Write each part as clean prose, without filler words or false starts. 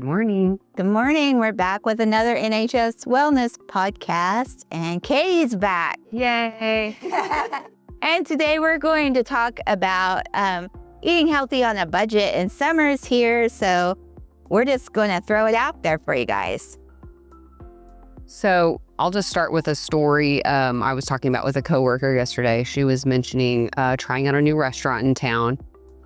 morning. Good morning. We're back with another NHS Wellness podcast, and Katie's back. Yay. And today we're going to talk about eating healthy on a budget, and summer's here, so we're just going to throw it out there for you guys. So I'll just start with a story I was talking about with a coworker yesterday. She was mentioning trying out a new restaurant in town,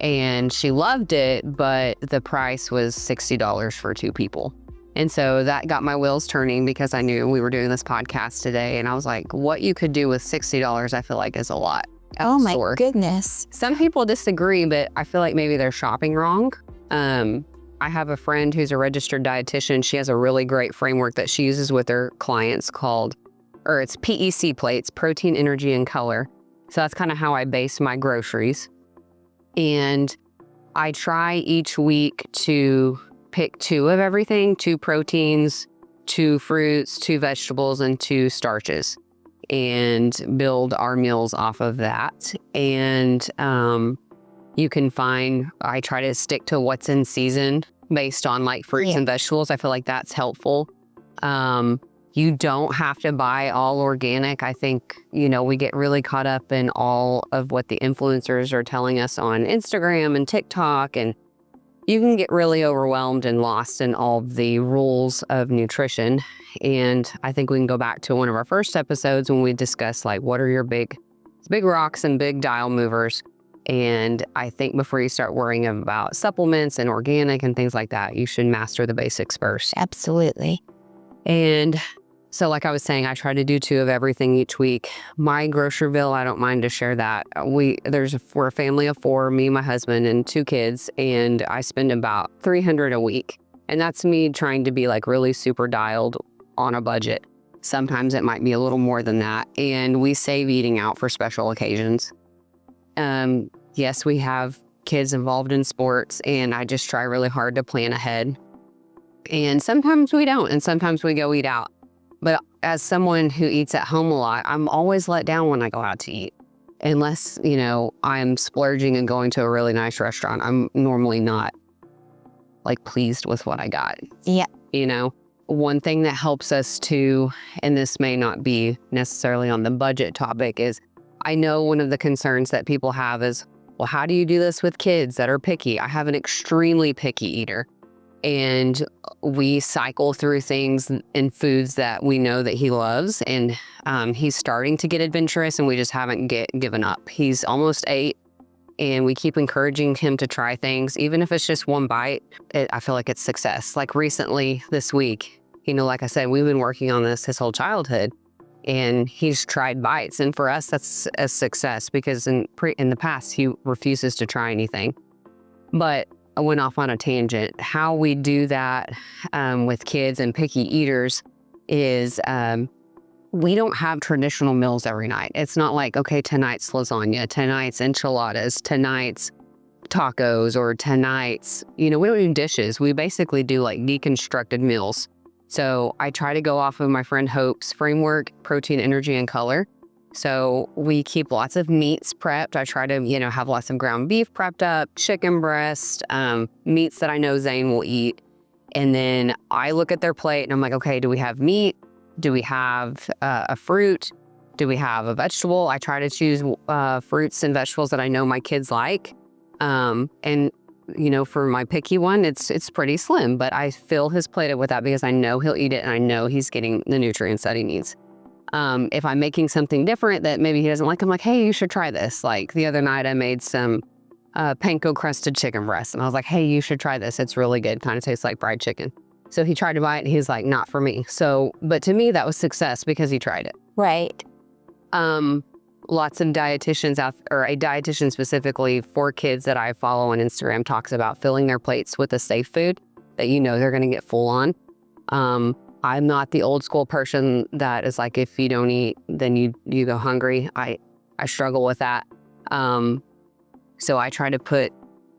and she loved it, but the price was $60 for 2 people. And so that got my wheels turning because I knew we were doing this podcast today, and I was like, what you could do with $60, I feel like is a lot. Oh my goodness. Some people disagree, but I feel like maybe they're shopping wrong. I have a friend who's a registered dietitian. She has a really great framework that she uses with her clients it's PEC plates, protein, energy, and color. So that's kind of how I base my groceries. And I try each week to pick 2 of everything, 2 proteins, 2 fruits, 2 vegetables, and 2 starches, and build our meals off of that. And you can I try to stick to what's in season based on like fruits and vegetables. I feel like that's helpful. You don't have to buy all organic. I think, we get really caught up in all of what the influencers are telling us on Instagram and TikTok, and you can get really overwhelmed and lost in all the rules of nutrition. And I think we can go back to one of our first episodes when we discussed like what are your big rocks and big dial movers. And I think before you start worrying about supplements and organic and things like that, you should master the basics first. Absolutely. And so like I was saying, I try to do 2 of everything each week. My grocery bill, I don't mind to share that. We're a family of 4, me, my husband, and 2 kids, and I spend about $300 a week. And that's me trying to be like really super dialed on a budget. Sometimes it might be a little more than that. And we save eating out for special occasions. Yes, we have kids involved in sports, and I just try really hard to plan ahead. And sometimes we don't, and sometimes we go eat out. But as someone who eats at home a lot, I'm always let down when I go out to eat. Unless, I'm splurging and going to a really nice restaurant, I'm normally not like pleased with what I got. Yeah. One thing that helps us too, and this may not be necessarily on the budget topic, is I know one of the concerns that people have is, well, how do you do this with kids that are picky? I have an extremely picky eater, and we cycle through things and foods that we know that he loves, and he's starting to get adventurous, and we just haven't given up. He's almost 8, and we keep encouraging him to try things. Even if it's just one bite, I feel like it's success. Like recently this week, like I said, we've been working on this his whole childhood, and he's tried bites. And for us, that's a success because in the past, he refuses to try anything. But I went off on a tangent. How we do that with kids and picky eaters is we don't have traditional meals every night. It's not like, okay, tonight's lasagna, tonight's enchiladas, tonight's tacos, or tonight's, we don't do dishes. We basically do like deconstructed meals. So I try to go off of my friend Hope's framework, protein, energy, and color. So we keep lots of meats prepped. I try to, have lots of ground beef prepped up, chicken breast, meats that I know Zane will eat. And then I look at their plate and I'm like, okay, do we have meat? Do we have a fruit? Do we have a vegetable? I try to choose fruits and vegetables that I know my kids like. And for my picky one, it's pretty slim, but I fill his plate up with that because I know he'll eat it and I know he's getting the nutrients that he needs. If I'm making something different that maybe he doesn't like, I'm like, hey, you should try this. Like the other night I made some panko crusted chicken breast, and I was like, hey, you should try this. It's really good. Kind of tastes like fried chicken. So he tried to buy it and he's like, not for me. So, but to me, that was success because he tried it. Right. Lots of dietitians or a dietitian specifically for kids that I follow on Instagram talks about filling their plates with a safe food that they're going to get full on. I'm not the old school person that is like, if you don't eat, then you go hungry. I struggle with that. So I try to put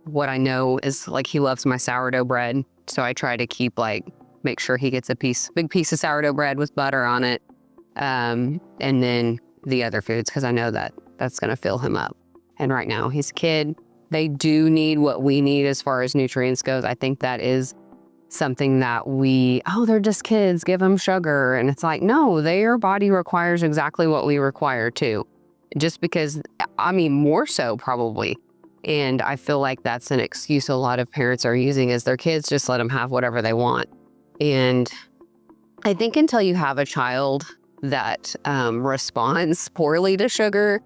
what I know is like, he loves my sourdough bread. So I try to keep make sure he gets a big piece of sourdough bread with butter on it. And then the other foods, because I know that that's going to fill him up. And right now he's a kid. They do need what we need as far as nutrients goes. I think that is something that they're just kids, give them sugar. And it's like, no, their body requires exactly what we require too. Just because, more so probably. And I feel like that's an excuse a lot of parents are using is their kids, just let them have whatever they want. And I think until you have a child that responds poorly to sugar,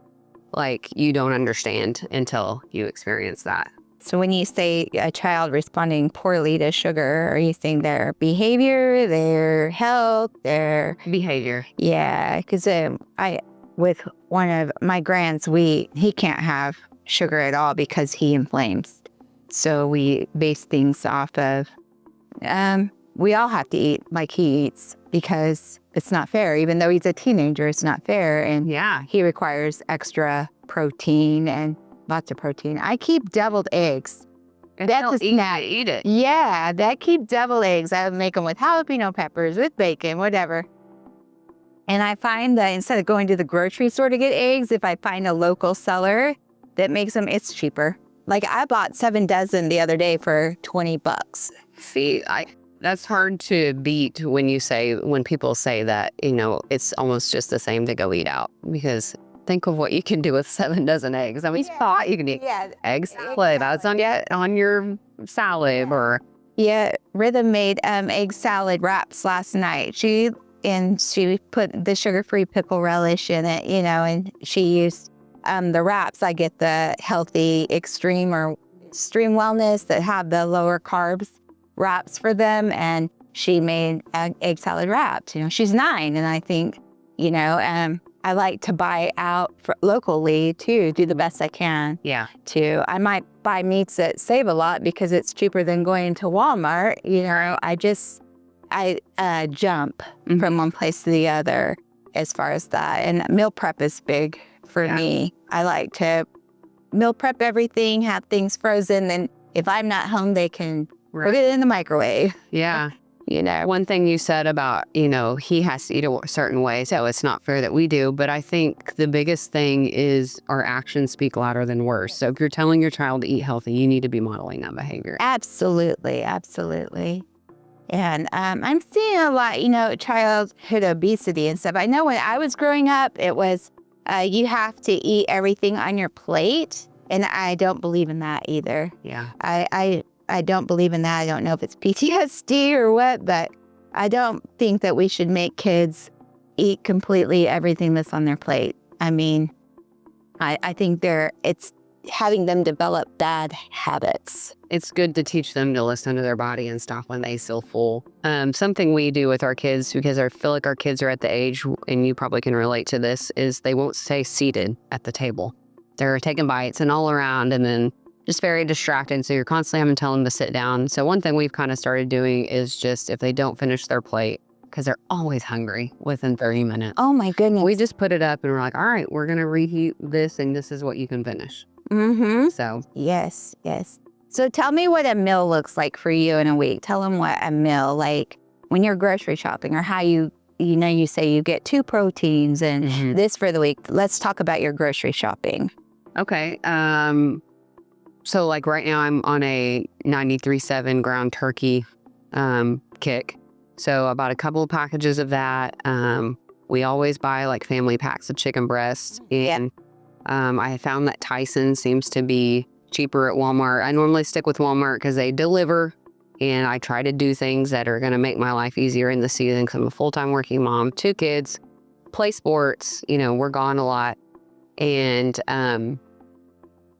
like you don't understand until you experience that. So when you say a child responding poorly to sugar, are you saying their behavior, their health, their behavior? Yeah, because with one of my grands, he can't have sugar at all because he inflames. So we base things off of, we all have to eat like he eats because it's not fair. Even though he's a teenager, it's not fair. And he requires extra protein and lots of protein. I keep deviled eggs. That's a snack. Eat it. Yeah, that keep deviled eggs. I would make them with jalapeno peppers, with bacon, whatever. And I find that instead of going to the grocery store to get eggs, if I find a local seller that makes them, it's cheaper. Like I bought 7 dozen the other day for $20. See, that's hard to beat when people say that, it's almost just the same to go eat out, because think of what you can do with 7 dozen eggs. You can eat egg salad. That's on your salad or. Yeah, Rhythm made egg salad wraps last night. She put the sugar-free pickle relish in it, and she used the wraps. I get the healthy extreme or extreme wellness that have the lower carbs wraps for them, and she made egg salad wraps. She's 9, and I think, I like to buy out locally too, do the best I can. Yeah. I might buy meats that save a lot because it's cheaper than going to Walmart. I jump from one place to the other as far as that. And meal prep is big for me. I like to meal prep everything, have things frozen. And if I'm not home, they can put it in the microwave. Yeah. One thing you said about, he has to eat a certain way, so it's not fair that we do. But I think the biggest thing is our actions speak louder than words. So if you're telling your child to eat healthy, you need to be modeling that behavior. Absolutely. Absolutely. And I'm seeing a lot, childhood obesity and stuff. I know when I was growing up, it was you have to eat everything on your plate. And I don't believe in that either. Yeah. I don't believe in that. I don't know if it's PTSD or what, but I don't think that we should make kids eat completely everything that's on their plate. I think it's having them develop bad habits. It's good to teach them to listen to their body and stop when they feel full. Something we do with our kids, because I feel like our kids are at the age, and you probably can relate to this, is they won't stay seated at the table. They're taking bites and all around, and then just very distracted. So you're constantly having to tell them to sit down. So one thing we've kind of started doing is just if they don't finish their plate, because they're always hungry within 30 minutes. Oh my goodness. We just put it up and we're like, all right, we're going to reheat this and this is what you can finish. Mm-hmm. So. Yes. So tell me what a meal looks like for you in a week. Tell them what a meal, like when you're grocery shopping, or how you say you get 2 proteins and this for the week. Let's talk about your grocery shopping. Okay. So like right now I'm on a 93.7 ground turkey kick. So I bought a couple of packages of that. We always buy like family packs of chicken breasts. And I found that Tyson seems to be cheaper at Walmart. I normally stick with Walmart because they deliver, and I try to do things that are going to make my life easier in the season because I'm a full-time working mom, 2 kids, play sports, we're gone a lot. And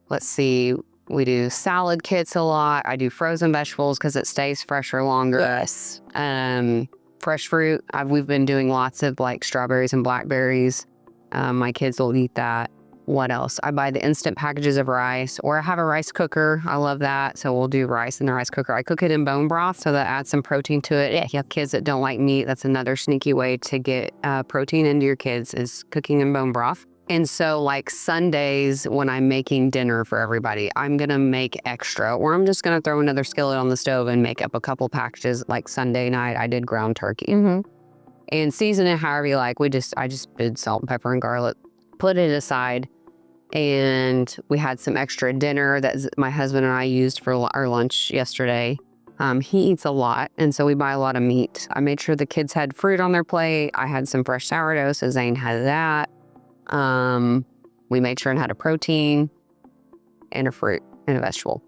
let's see, we do salad kits a lot. I do frozen vegetables because it stays fresher longer. Yes. Fresh fruit. We've been doing lots of like strawberries and blackberries. My kids will eat that. What else? I buy the instant packages of rice, or I have a rice cooker. I love that. So we'll do rice in the rice cooker. I cook it in bone broth, so that adds some protein to it. If you have kids that don't like meat, that's another sneaky way to get protein into your kids, is cooking in bone broth. And so like Sundays when I'm making dinner for everybody, I'm going to make extra, or I'm just going to throw another skillet on the stove and make up a couple packages. Like Sunday night, I did ground turkey. And season it however you like. I just did salt and pepper and garlic, put it aside. And we had some extra dinner that my husband and I used for our lunch yesterday. He eats a lot, and so we buy a lot of meat. I made sure the kids had fruit on their plate. I had some fresh sourdough, so Zane had that. We made sure and had a protein and a fruit and a vegetable.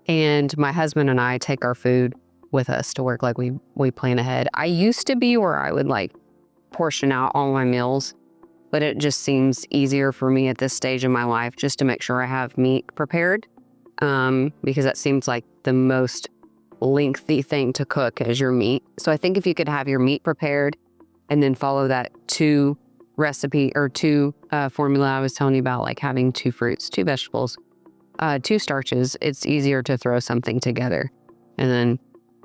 And my husband and I take our food with us to work, like we plan ahead. I used to be where I would like portion out all my meals, but it just seems easier for me at this stage in my life just to make sure I have meat prepared, because that seems like the most lengthy thing to cook is your meat. So I think if you could have your meat prepared and then follow that two formula I was telling you about, like having 2 fruits, 2 vegetables, 2 starches, it's easier to throw something together. And then,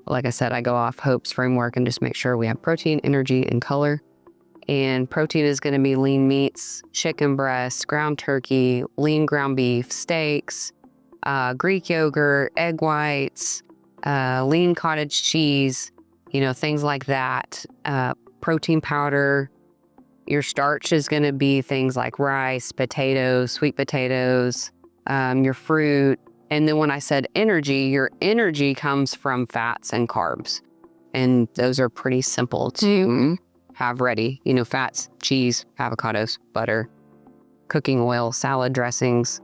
like I said, I go off Hope's framework and just make sure we have protein, energy, and color. And protein is going to be lean meats, chicken breasts, ground turkey, lean ground beef, steaks, Greek yogurt, egg whites, lean cottage cheese, things like that. Protein powder. Your starch is going to be things like rice, potatoes, sweet potatoes, your fruit. And then when I said energy, your energy comes from fats and carbs. And those are pretty simple to have ready. Fats, cheese, avocados, butter, cooking oil, salad dressings.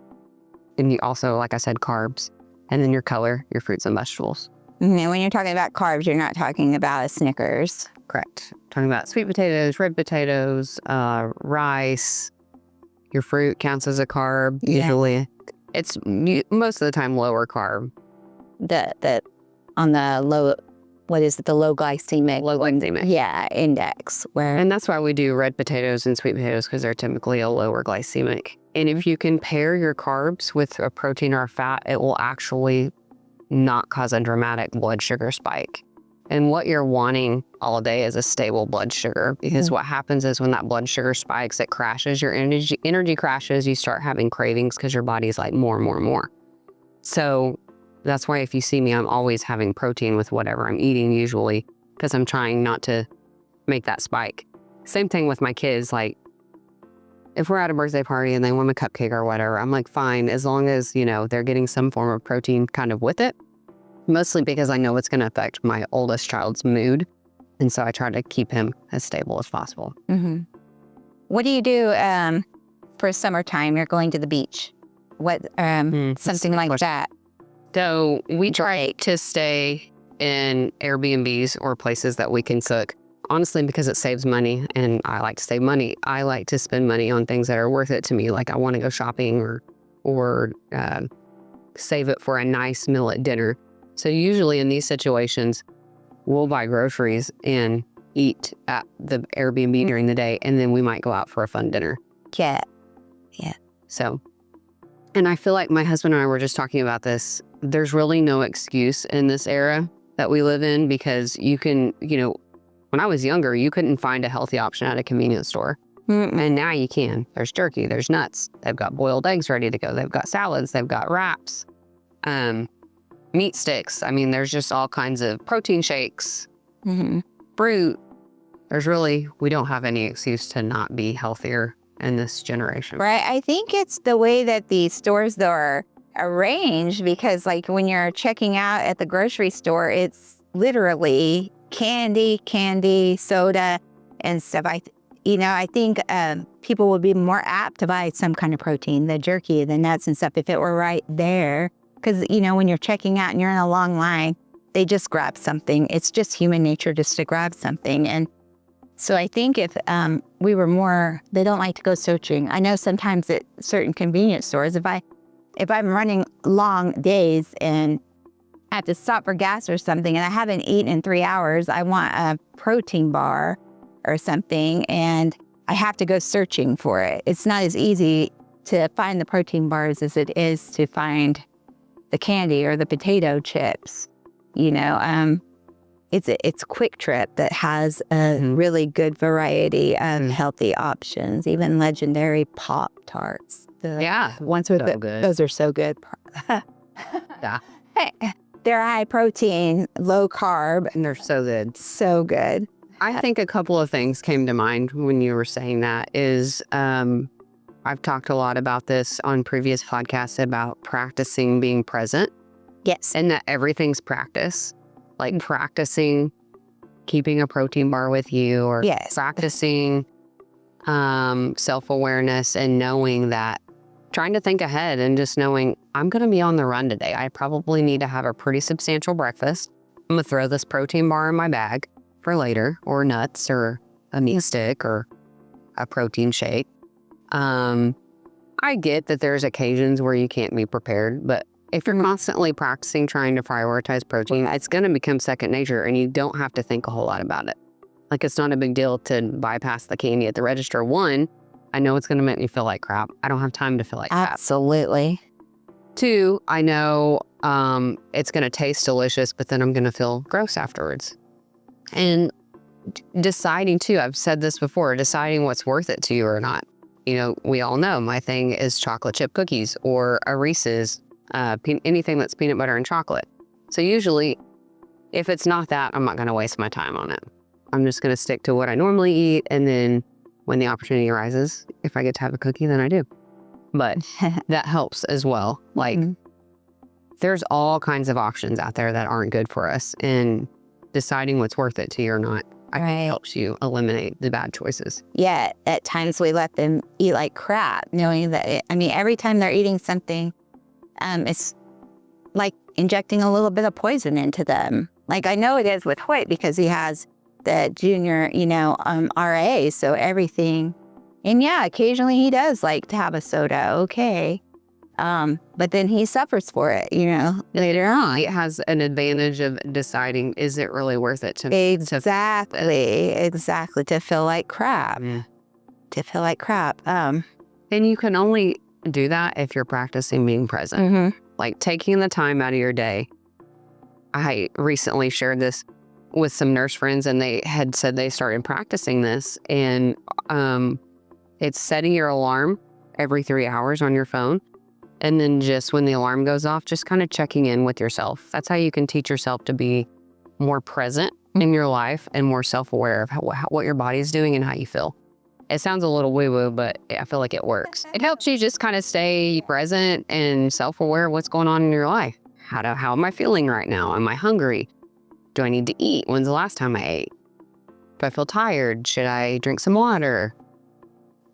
And you also, like I said, carbs. And then your color, your fruits and vegetables. And when you're talking about carbs, you're not talking about a Snickers. Correct. Talking about sweet potatoes, red potatoes, rice. Your fruit counts as a carb. Yeah. Usually, it's most of the time lower carb. On the low, what is it? The low glycemic. Yeah, index. And that's why we do red potatoes and sweet potatoes, because they're typically a lower glycemic. And if you can pair your carbs with a protein or a fat, it will actually not cause a dramatic blood sugar spike. And what you're wanting all day is a stable blood sugar, because what happens is when that blood sugar spikes, it crashes, your energy crashes, you start having cravings because your body's like more. So that's why if you see me, I'm always having protein with whatever I'm eating usually, because I'm trying not to make that spike. Same thing with my kids. Like if we're at a birthday party and they want a cupcake or whatever, I'm like, fine, as long as, they're getting some form of protein kind of with it. Mostly because I know it's going to affect my oldest child's mood. And so I try to keep him as stable as possible. Mm-hmm. What do you do for summertime? You're going to the beach. What, something like that? So we try to stay in Airbnbs or places that we can cook. Honestly, because it saves money and I like to save money. I like to spend money on things that are worth it to me. Like I want to go shopping or save it for a nice meal at dinner. So usually in these situations, we'll buy groceries and eat at the Airbnb during the day, and then we might go out for a fun dinner. Yeah. So, and I feel like my husband and I were just talking about this. There's really no excuse in this era that we live in, because you can, when I was younger, you couldn't find a healthy option at a convenience store. And now you can. There's jerky, there's nuts. They've got boiled eggs ready to go. They've got salads, they've got wraps. Meat sticks. I mean, there's just all kinds of protein shakes, fruit. We don't have any excuse to not be healthier in this generation. Right. I think it's the way that the stores though are arranged, because like when you're checking out at the grocery store, it's literally candy, soda and stuff. I think people would be more apt to buy some kind of protein, the jerky, the nuts and stuff, if it were right there. Because, when you're checking out and you're in a long line, they just grab something. It's just human nature just to grab something. And so I think if we were more, they don't like to go searching. I know sometimes at certain convenience stores, if I'm running long days and I have to stop for gas or something and I haven't eaten in 3 hours, I want a protein bar or something, and I have to go searching for it. It's not as easy to find the protein bars as it is to find the candy or the potato chips. It's Quick Trip that has a really good variety of healthy options, even legendary Pop-Tarts. Ones with good. Those are so good. Yeah. They're high protein, low carb. And they're so good. So good. I think a couple of things came to mind when you were saying that is, I've talked a lot about this on previous podcasts about practicing being present. Yes. And that everything's practice. like practicing keeping a protein bar with you, or Yes. practicing self-awareness and knowing that, trying to think ahead and just knowing I'm going to be on the run today. I probably need to have a pretty substantial breakfast. I'm going to throw this protein bar in my bag for later, or nuts, or a meat stick, or a protein shake. I get that there's occasions where you can't be prepared, but if you're constantly practicing trying to prioritize protein, it's going to become second nature, and you don't have to think a whole lot about it. Like, it's not a big deal to bypass the candy at the register. One, I know it's going to make me feel like crap. I don't have time to feel like crap. Absolutely. Two, I know it's going to taste delicious, but then I'm going to feel gross afterwards. And deciding too, I've said this before, deciding what's worth it to you or not. You know, we all know my thing is chocolate chip cookies or a Reese's, anything that's peanut butter and chocolate. So usually, if it's not that, I'm not going to waste my time on it. I'm just going to stick to what I normally eat. And then when the opportunity arises, if I get to have a cookie, then I do. But that helps as well. Like, there's all kinds of options out there that aren't good for us. And deciding what's worth it to you or not, I think helps you eliminate the bad choices. Yeah, at times we let them eat like crap, knowing that, every time they're eating something, it's like injecting a little bit of poison into them. Like, I know it is with Hoyt because he has the junior, RA, so everything. And yeah, occasionally he does like to have a soda, okay. But then he suffers for it, later on. It has an advantage of deciding, is it really worth it to Exactly, to feel like crap. Yeah. To feel like crap. And you can only do that if you're practicing being present. Like, taking the time out of your day. I recently shared this with some nurse friends, and they had said they started practicing this. And it's setting your alarm every 3 hours on your phone. And then just when the alarm goes off, just kind of checking in with yourself. That's how you can teach yourself to be more present in your life and more self-aware of what your body's doing and how you feel. It sounds a little woo-woo, but I feel like it works. It helps you just kind of stay present and self-aware of what's going on in your life. How am I feeling right now? Am I hungry? Do I need to eat? When's the last time I ate? Do I feel tired? Should I drink some water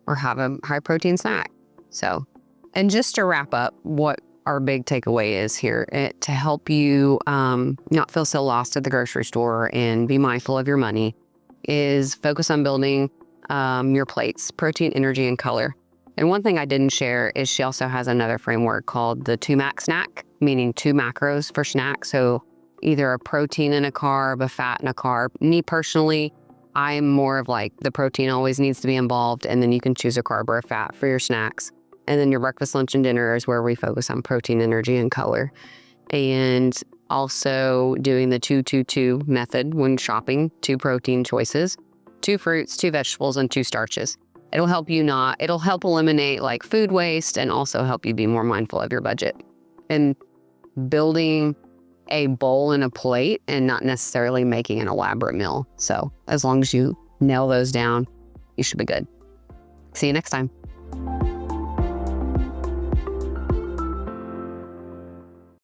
or have a high-protein snack? So, and just to wrap up, what our big takeaway is here, to help you not feel so lost at the grocery store and be mindful of your money, is focus on building your plates, protein, energy, and color. And one thing I didn't share is she also has another framework called the 2-MAC snack, meaning 2 macros for snack. So either a protein and a carb, a fat and a carb. Me personally, I'm more of like the protein always needs to be involved, and then you can choose a carb or a fat for your snacks. And then your breakfast, lunch, and dinner is where we focus on protein, energy, and color. And also doing the 2-2-2 method when shopping, 2 protein choices, 2 fruits, 2 vegetables, and 2 starches. It'll help eliminate like food waste and also help you be more mindful of your budget. And building a bowl and a plate and not necessarily making an elaborate meal. So as long as you nail those down, you should be good. See you next time.